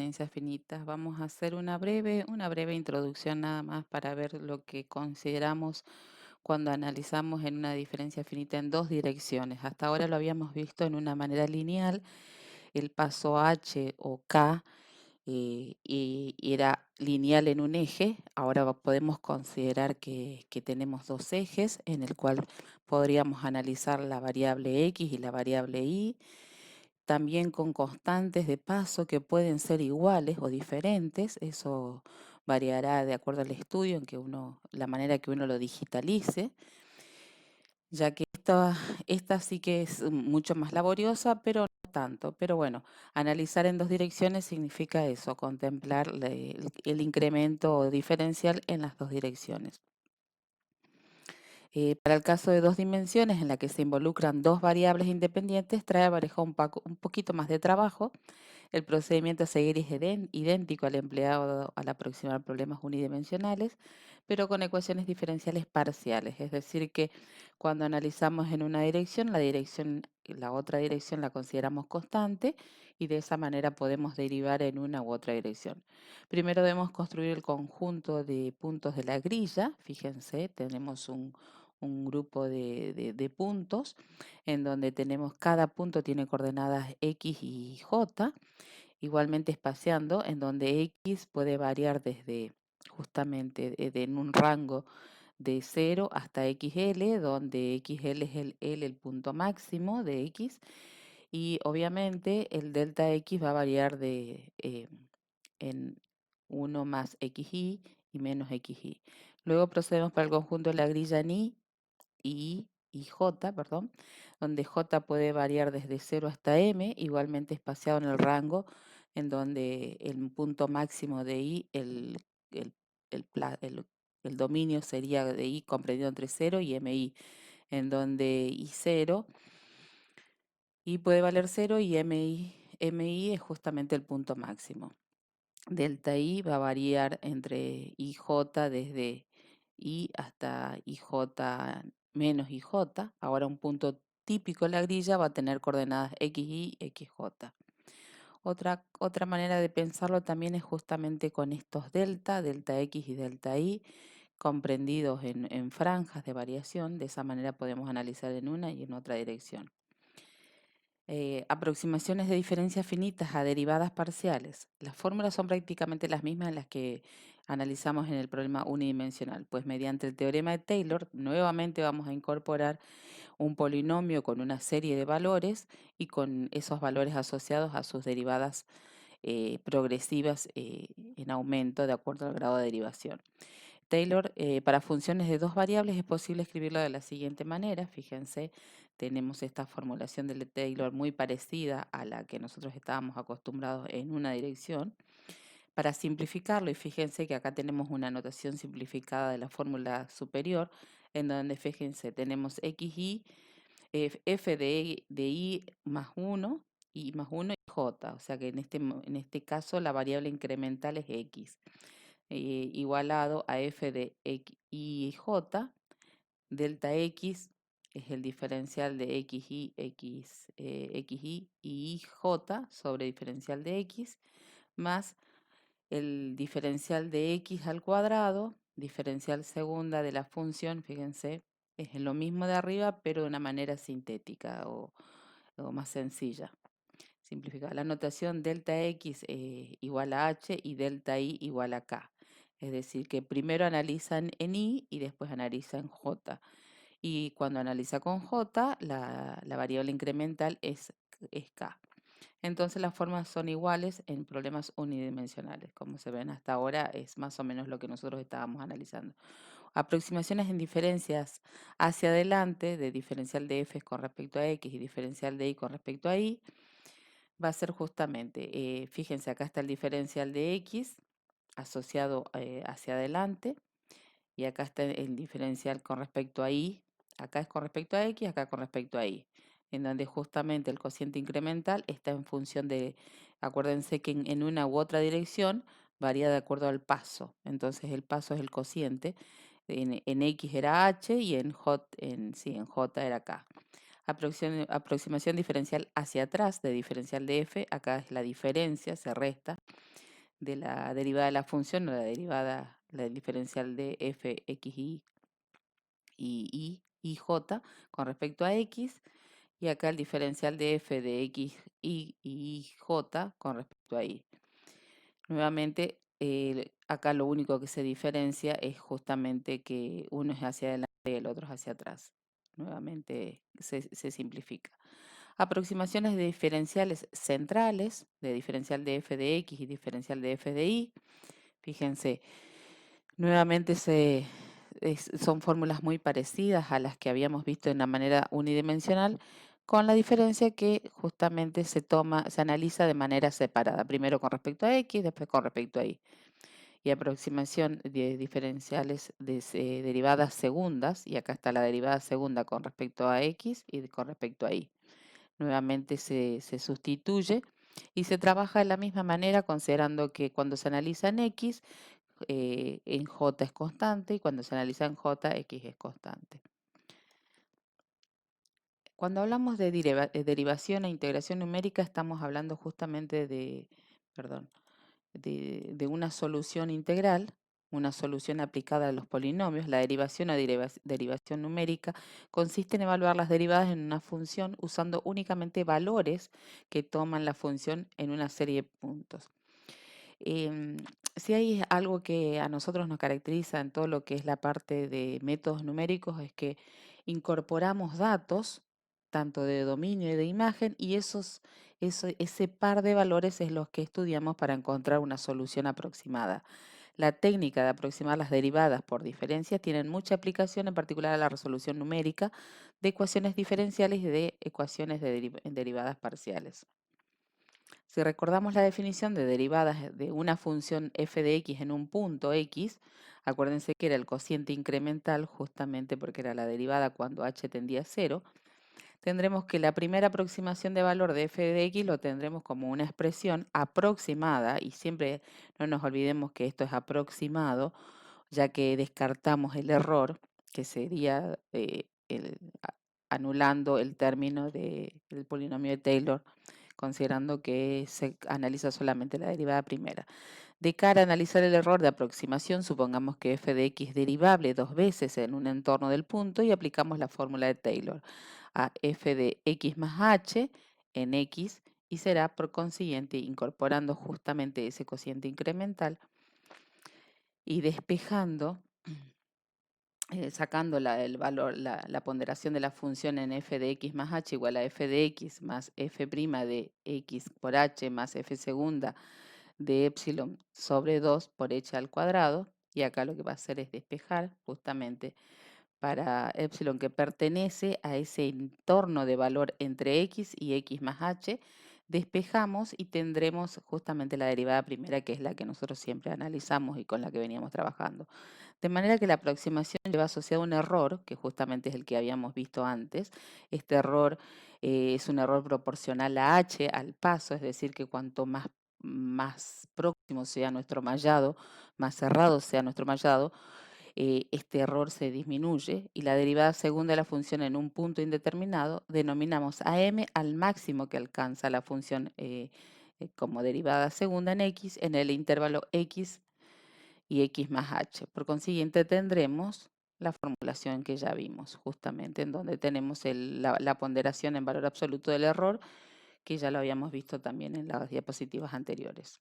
diferencias finitas. Vamos a hacer una breve introducción nada más para ver lo que consideramos cuando analizamos en una diferencia finita en dos direcciones. Hasta ahora lo habíamos visto en una manera lineal, el paso H o K y era lineal en un eje. Ahora podemos considerar que tenemos dos ejes en el cual podríamos analizar la variable X y la variable Y, también con constantes de paso que pueden ser iguales o diferentes. Eso variará de acuerdo al estudio, la manera que uno lo digitalice, ya que esta sí que es mucho más laboriosa, pero no tanto. Pero bueno, analizar en dos direcciones significa eso, contemplar el incremento diferencial en las dos direcciones. Para el caso de dos dimensiones en la que se involucran dos variables independientes, trae aparejado un poquito más de trabajo. El procedimiento a seguir es idéntico al empleado al aproximar problemas unidimensionales, pero con ecuaciones diferenciales parciales. Es decir, que cuando analizamos en una dirección, la otra dirección la consideramos constante y de esa manera podemos derivar en una u otra dirección. Primero debemos construir el conjunto de puntos de la grilla. Fíjense, tenemos un grupo de puntos en donde cada punto tiene coordenadas X y J, igualmente espaciando, en donde X puede variar desde justamente en un rango de 0 hasta XL, donde XL es el punto máximo de X, y obviamente el delta X va a variar en 1 más XY y menos XY. Luego procedemos para el conjunto de la grilla ni y J, perdón, donde J puede variar desde 0 hasta M, igualmente espaciado en el rango, en donde el punto máximo de I, el, el pla- el dominio sería de I comprendido entre 0 y MI, en donde I0, I puede valer 0 y MI es justamente el punto máximo. Delta I va a variar entre IJ desde I hasta IJ menos IJ. Ahora un punto típico en la grilla va a tener coordenadas XY, XJ. Otra manera de pensarlo también es justamente con estos delta X y delta Y, comprendidos en franjas de variación. De esa manera podemos analizar en una y en otra dirección. Aproximaciones de diferencias finitas a derivadas parciales. Las fórmulas son prácticamente las mismas en las que analizamos en el problema unidimensional, pues mediante el teorema de Taylor nuevamente vamos a incorporar un polinomio con una serie de valores y con esos valores asociados a sus derivadas progresivas en aumento de acuerdo al grado de derivación. Taylor, para funciones de dos variables es posible escribirlo de la siguiente manera. Fíjense, tenemos esta formulación de Taylor muy parecida a la que nosotros estábamos acostumbrados en una dirección. Para simplificarlo, y fíjense que acá tenemos una notación simplificada de la fórmula superior, en donde, fíjense, tenemos XY, f de I más 1 y más 1 y J, o sea que en este caso la variable incremental es X, igualado a f de X y J. Delta X es el diferencial de XY y J sobre diferencial de X, más el diferencial de X al cuadrado, diferencial segunda de la función. Fíjense, es lo mismo de arriba, pero de una manera sintética o más sencilla. Simplificar la notación delta X igual a H y delta Y igual a K. Es decir, que primero analizan en I y después analizan J. Y cuando analiza con J, la variable incremental es K. Entonces las formas son iguales en problemas unidimensionales. Como se ven hasta ahora, es más o menos lo que nosotros estábamos analizando. Aproximaciones en diferencias hacia adelante de diferencial de f con respecto a x y diferencial de y con respecto a y, va a ser justamente, fíjense, acá está el diferencial de x asociado hacia adelante, y acá está el diferencial con respecto a y. Acá es con respecto a x, acá con respecto a y, en donde justamente el cociente incremental está en función de, acuérdense que en una u otra dirección varía de acuerdo al paso. Entonces el paso es el cociente. En x era h y en j era k. Aproximación diferencial hacia atrás de diferencial de f, acá es la diferencia, se resta de la derivada de la función, o la diferencial de f, x, y j con respecto a x, y acá el diferencial de f de x, y j con respecto a y. Nuevamente, acá lo único que se diferencia es justamente que uno es hacia adelante y el otro es hacia atrás. Nuevamente se simplifica. Aproximaciones de diferenciales centrales, de diferencial de f de x y diferencial de f de y. Fíjense, nuevamente son fórmulas muy parecidas a las que habíamos visto en la manera unidimensional, con la diferencia que justamente se analiza de manera separada, primero con respecto a x, después con respecto a y. Y aproximación de diferenciales de derivadas segundas, y acá está la derivada segunda con respecto a x y con respecto a y. Nuevamente se sustituye y se trabaja de la misma manera, considerando que cuando se analiza en x, en j es constante, y cuando se analiza en j, x es constante. Cuando hablamos de derivación e integración numérica, estamos hablando justamente de una solución integral, una solución aplicada a los polinomios. La derivación o derivación numérica consiste en evaluar las derivadas en una función usando únicamente valores que toman la función en una serie de puntos. Si hay algo que a nosotros nos caracteriza en todo lo que es la parte de métodos numéricos, es que incorporamos datos, tanto de dominio y de imagen, y ese par de valores es los que estudiamos para encontrar una solución aproximada. La técnica de aproximar las derivadas por diferencias tiene mucha aplicación, en particular a la resolución numérica de ecuaciones diferenciales y de ecuaciones en derivadas parciales. Si recordamos la definición de derivadas de una función f de x en un punto x, acuérdense que era el cociente incremental justamente porque era la derivada cuando h tendía a 0, tendremos que la primera aproximación de valor de f de x lo tendremos como una expresión aproximada, y siempre no nos olvidemos que esto es aproximado, ya que descartamos el error, que sería anulando el término del polinomio de Taylor, considerando que se analiza solamente la derivada primera. De cara a analizar el error de aproximación, supongamos que f de x es derivable dos veces en un entorno del punto y aplicamos la fórmula de Taylor a f de x más h en x, y será por consiguiente, incorporando justamente ese cociente incremental y despejando, sacando el valor, la ponderación de la función en f de x más h igual a f de x más f' de x por h más f segunda de epsilon sobre 2 por h al cuadrado, y acá lo que va a hacer es despejar justamente para epsilon que pertenece a ese entorno de valor entre x y x más h, despejamos y tendremos justamente la derivada primera, que es la que nosotros siempre analizamos y con la que veníamos trabajando. De manera que la aproximación lleva asociado un error, que justamente es el que habíamos visto antes. Este error es un error proporcional a h, al paso, es decir, que cuanto más próximo sea nuestro mallado, más cerrado sea nuestro mallado, este error se disminuye, y la derivada segunda de la función en un punto indeterminado denominamos a m al máximo que alcanza la función como derivada segunda en x en el intervalo x y x más h. Por consiguiente, tendremos la formulación que ya vimos, justamente en donde tenemos la ponderación en valor absoluto del error, que ya lo habíamos visto también en las diapositivas anteriores.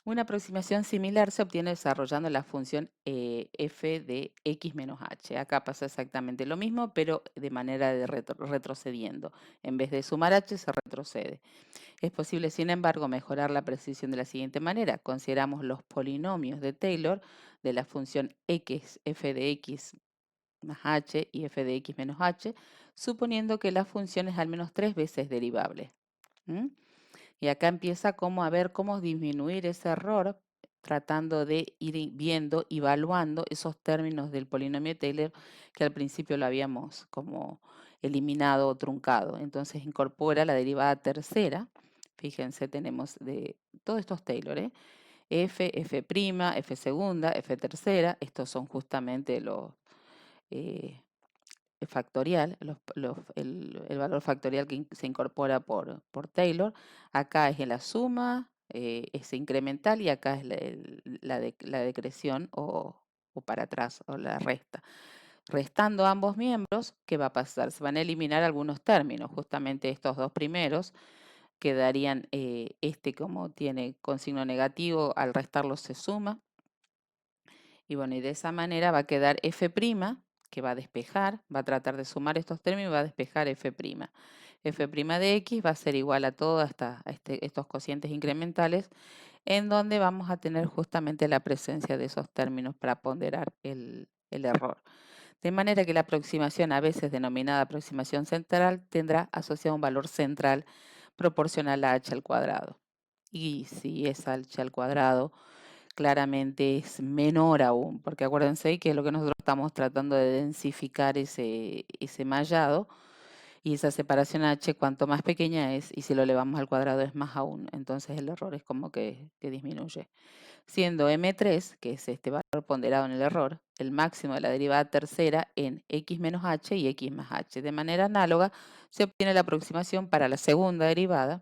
Una aproximación similar se obtiene desarrollando la función f de x menos h. Acá pasa exactamente lo mismo, pero de manera de retrocediendo. En vez de sumar h, se retrocede. Es posible, sin embargo, mejorar la precisión de la siguiente manera. Consideramos los polinomios de Taylor de la función x, f de x más h y f de x menos h, suponiendo que la función es al menos 3 veces derivable. Y acá empieza a ver cómo disminuir ese error, tratando de ir viendo, evaluando esos términos del polinomio de Taylor que al principio lo habíamos como eliminado o truncado. Entonces incorpora la derivada tercera. Fíjense, tenemos de todos estos Taylor, f, f', f segunda, f tercera. Estos son justamente factorial, el valor factorial que se incorpora por Taylor. Acá es en la suma, es incremental, y acá es la decreción o para atrás, o la resta. Restando ambos miembros, ¿qué va a pasar? Se van a eliminar algunos términos, justamente estos dos primeros quedarían, como tiene con signo negativo, al restarlo se suma. Y bueno, y de esa manera va a quedar f', que va a despejar, va a tratar de sumar estos términos y va a despejar f'. F' de x va a ser igual a todos estos cocientes incrementales, en donde vamos a tener justamente la presencia de esos términos para ponderar el error. De manera que la aproximación, a veces denominada aproximación central, tendrá asociado un valor central proporcional a h al cuadrado. Y si es h al cuadrado claramente es menor aún, porque acuérdense que es lo que nosotros estamos tratando de densificar ese mallado, y esa separación h cuanto más pequeña es, y si lo elevamos al cuadrado es más aún, entonces el error es como que disminuye. Siendo m3, que es este valor ponderado en el error, el máximo de la derivada tercera en x menos h y x más h. De manera análoga, se obtiene la aproximación para la segunda derivada,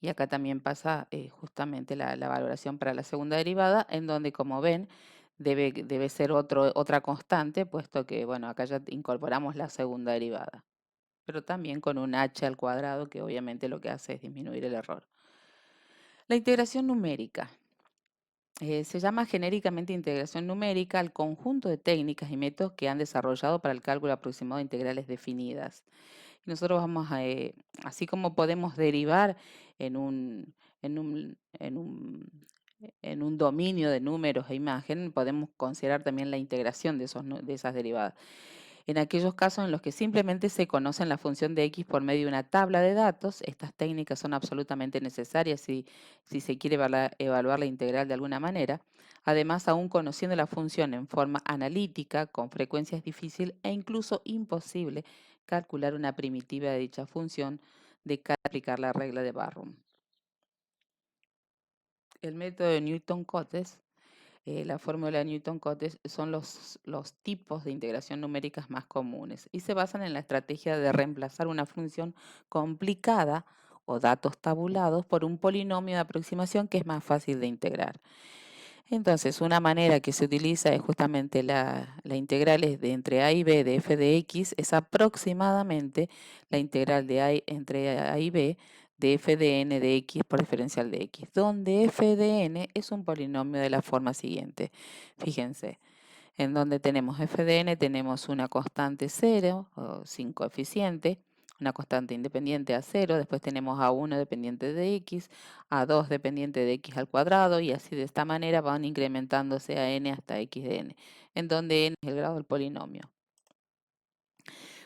y acá también pasa justamente la valoración para la segunda derivada, en donde, como ven, debe ser otra constante, puesto que, bueno, acá ya incorporamos la segunda derivada, pero también con un h al cuadrado, que obviamente lo que hace es disminuir el error. La integración numérica. Se llama genéricamente integración numérica al conjunto de técnicas y métodos que han desarrollado para el cálculo aproximado de integrales definidas. Nosotros vamos así como podemos derivar en un, en un, en un, en un dominio de números e imagen, podemos considerar también la integración de esas derivadas. En aquellos casos en los que simplemente se conocen la función de x por medio de una tabla de datos, estas técnicas son absolutamente necesarias si se quiere evaluar la integral de alguna manera. Además, aún conociendo la función en forma analítica, con frecuencia es difícil e incluso imposible calcular una primitiva de dicha función de cara a aplicar la regla de Barrum. El método de Newton-Cotes, la fórmula de Newton-Cotes, son los tipos de integración numéricas más comunes y se basan en la estrategia de reemplazar una función complicada o datos tabulados por un polinomio de aproximación que es más fácil de integrar. Entonces, una manera que se utiliza es justamente la integral es de entre a y b de f de x, es aproximadamente la integral de entre a y b de f de n de x por diferencial de x, donde f de n es un polinomio de la forma siguiente. Fíjense, en donde tenemos f de n, tenemos una constante 0 sin coeficiente, una constante independiente a 0, después tenemos a1 dependiente de x, a2 dependiente de x al cuadrado, y así de esta manera van incrementándose a n hasta x de n, en donde n es el grado del polinomio.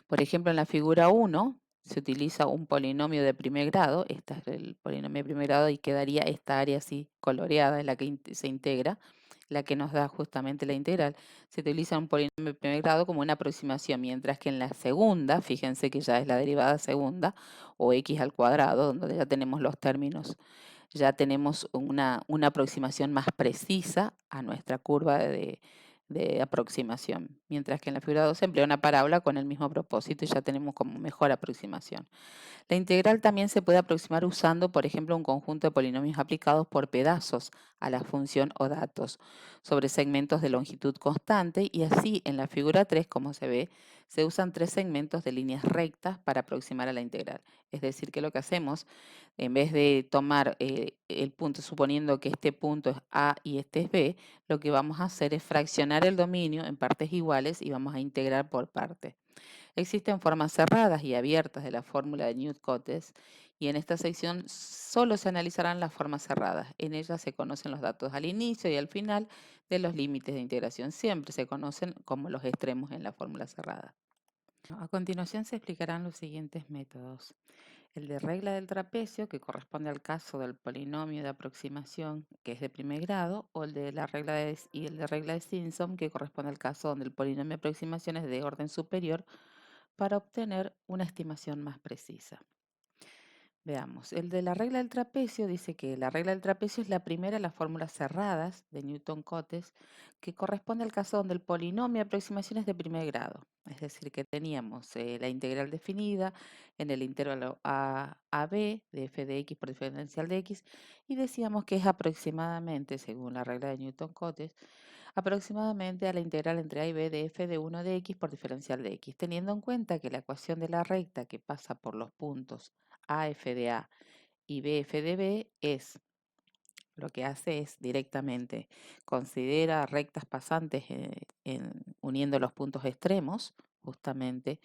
Por ejemplo, en la figura 1 se utiliza un polinomio de primer grado, este es el polinomio de primer grado, y quedaría esta área así coloreada, en la que se integra, la que nos da justamente la integral. Se utiliza un polinomio de primer grado como una aproximación, mientras que en la segunda, fíjense que ya es la derivada segunda, o x al cuadrado, donde ya tenemos los términos, ya tenemos una aproximación más precisa a nuestra curva de aproximación, mientras que en la figura 2 se emplea una parábola con el mismo propósito y ya tenemos como mejor aproximación. La integral también se puede aproximar usando, por ejemplo, un conjunto de polinomios aplicados por pedazos a la función o datos sobre segmentos de longitud constante, y así en la figura 3, como se ve, se usan 3 segmentos de líneas rectas para aproximar a la integral. Es decir, que lo que hacemos, en vez de tomar el punto suponiendo que este punto es A y este es B, lo que vamos a hacer es fraccionar el dominio en partes iguales y vamos a integrar por partes. Existen formas cerradas y abiertas de la fórmula de Newton-Cotes, y en esta sección solo se analizarán las formas cerradas. En ellas se conocen los datos al inicio y al final de los límites de integración. Siempre se conocen como los extremos en la fórmula cerrada. A continuación se explicarán los siguientes métodos. El de regla del trapecio, que corresponde al caso del polinomio de aproximación que es de primer grado, o el de y el de regla de Simpson, que corresponde al caso donde el polinomio de aproximación es de orden superior, para obtener una estimación más precisa. Veamos, el de la regla del trapecio dice que la regla del trapecio es la primera de las fórmulas cerradas de Newton-Cotes que corresponde al caso donde el polinomio de aproximación es de primer grado. Es decir, que teníamos la integral definida en el intervalo a b de f de x por diferencial de x y decíamos que es aproximadamente, según la regla de Newton-Cotes, aproximadamente a la integral entre a y b de f de 1 de x por diferencial de x, teniendo en cuenta que la ecuación de la recta que pasa por los puntos a f de a y b f de b lo que hace es directamente considera rectas pasantes uniendo los puntos extremos, justamente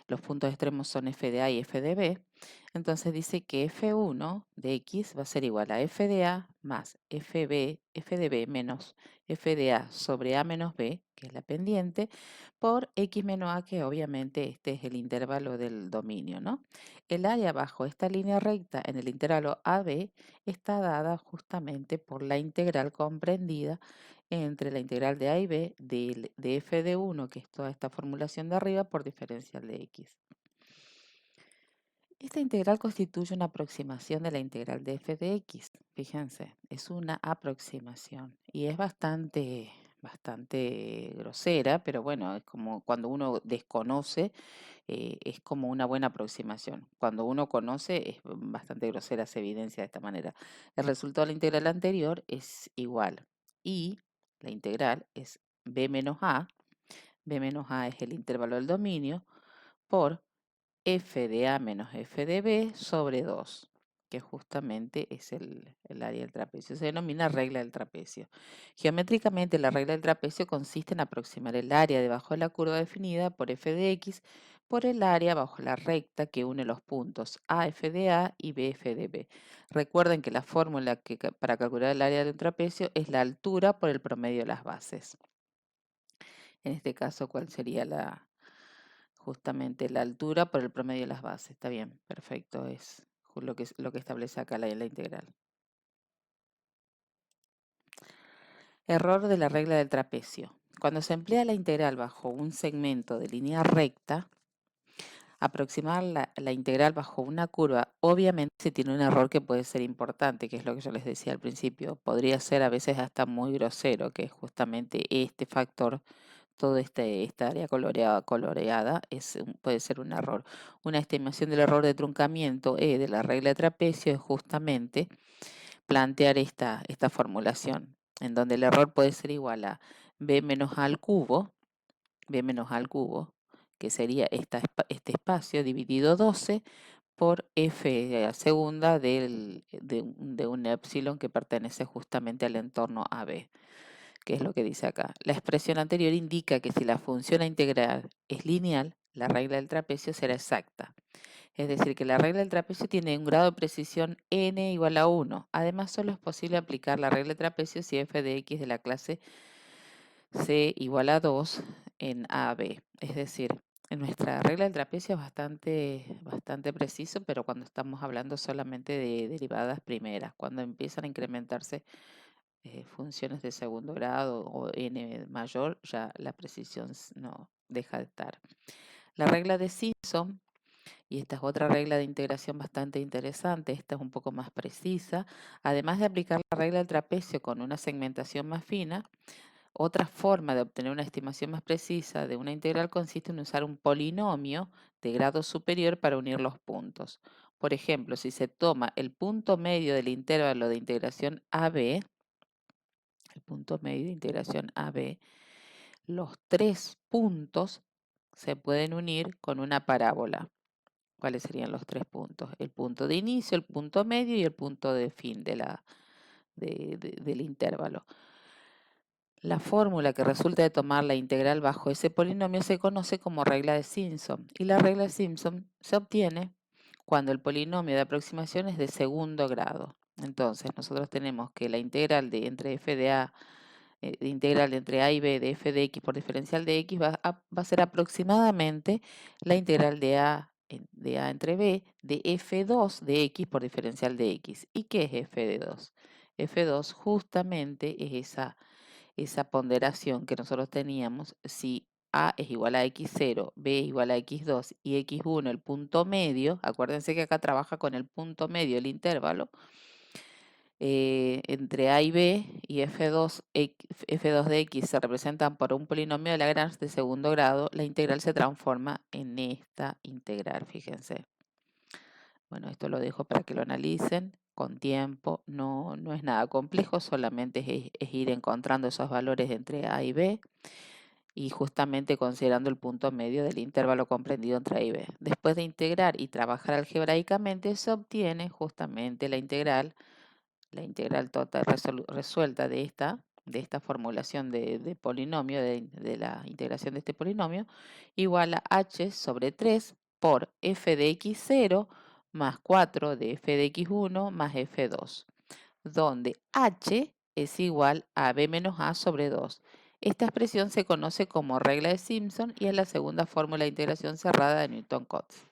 los puntos extremos son f de a y f de b, entonces dice que f1 de x va a ser igual a f de a más f de b menos f de a sobre a menos b, que es la pendiente, por x menos a, que obviamente este es el intervalo del dominio, ¿no? El área bajo esta línea recta en el intervalo AB está dada justamente por la integral comprendida entre la integral de a y b de f de 1, que es toda esta formulación de arriba, por diferencial de x. Esta integral constituye una aproximación de la integral de f de x. Fíjense, es una aproximación y es bastante grosera, pero bueno, es como cuando uno desconoce, es como una buena aproximación. Cuando uno conoce, es bastante grosera, se evidencia de esta manera. El resultado de la integral anterior es igual y la integral es b menos a. B menos a es el intervalo del dominio por f de a menos f de b sobre 2, que justamente es el área del trapecio. Se denomina regla del trapecio. Geométricamente, la regla del trapecio consiste en aproximar el área debajo de la curva definida por f de x por el área bajo la recta que une los puntos a f de a y b f de b. Recuerden que la fórmula para calcular el área de un trapecio es la altura por el promedio de las bases. En este caso, ¿cuál sería justamente la altura por el promedio de las bases? Está bien, perfecto, es lo que establece acá la integral. Error de la regla del trapecio. Cuando se emplea la integral bajo un segmento de línea recta, aproximar la integral bajo una curva, obviamente se tiene un error que puede ser importante, que es lo que yo les decía al principio. Podría ser a veces hasta muy grosero, que es justamente este factor. Todo esta área coloreada puede ser un error. Una estimación del error de truncamiento de la regla de trapecio es justamente plantear esta formulación, en donde el error puede ser igual a b menos a al cubo, que sería este espacio dividido 12 por f a segunda de un epsilon que pertenece justamente al entorno AB, que es lo que dice acá. La expresión anterior indica que si la función a integrar es lineal, la regla del trapecio será exacta. Es decir, que la regla del trapecio tiene un grado de precisión n igual a 1. Además, solo es posible aplicar la regla del trapecio si f de x de la clase c igual a 2 en AB. Es decir, en nuestra regla del trapecio es bastante preciso, pero cuando estamos hablando solamente de derivadas primeras, cuando empiezan a incrementarse funciones de segundo grado o n mayor, ya la precisión no deja de estar. La regla de Simpson, y esta es otra regla de integración bastante interesante, esta es un poco más precisa, además de aplicar la regla del trapecio con una segmentación más fina, otra forma de obtener una estimación más precisa de una integral consiste en usar un polinomio de grado superior para unir los puntos. Por ejemplo, si se toma el punto medio del intervalo de integración AB, el punto medio de integración AB, los tres puntos se pueden unir con una parábola. ¿Cuáles serían los tres puntos? El punto de inicio, el punto medio y el punto de fin del intervalo. La fórmula que resulta de tomar la integral bajo ese polinomio se conoce como regla de Simpson, y la regla de Simpson se obtiene cuando el polinomio de aproximación es de segundo grado. Entonces, nosotros tenemos que la integral de entre f de a integral entre a y b de f de x por diferencial de x va a ser aproximadamente la integral de a entre b de f2 de x por diferencial de x. ¿Y qué es f de 2? F2 justamente es esa ponderación que nosotros teníamos si A es igual a x0, B es igual a x2 y x1 el punto medio, acuérdense que acá trabaja con el punto medio el intervalo, entre A y B y f2 de x se representan por un polinomio de Lagrange de segundo grado, la integral se transforma en esta integral, fíjense. Bueno, esto lo dejo para que lo analicen con tiempo, no es nada complejo, solamente es ir encontrando esos valores entre A y B y justamente considerando el punto medio del intervalo comprendido entre A y B. Después de integrar y trabajar algebraicamente, se obtiene justamente la integral total resuelta de esta formulación de polinomio, de la integración de este polinomio, igual a h sobre 3 por f de x0 más 4 de f de x1 más f2, donde h es igual a b menos a sobre 2. Esta expresión se conoce como regla de Simpson y es la segunda fórmula de integración cerrada de Newton-Cotes.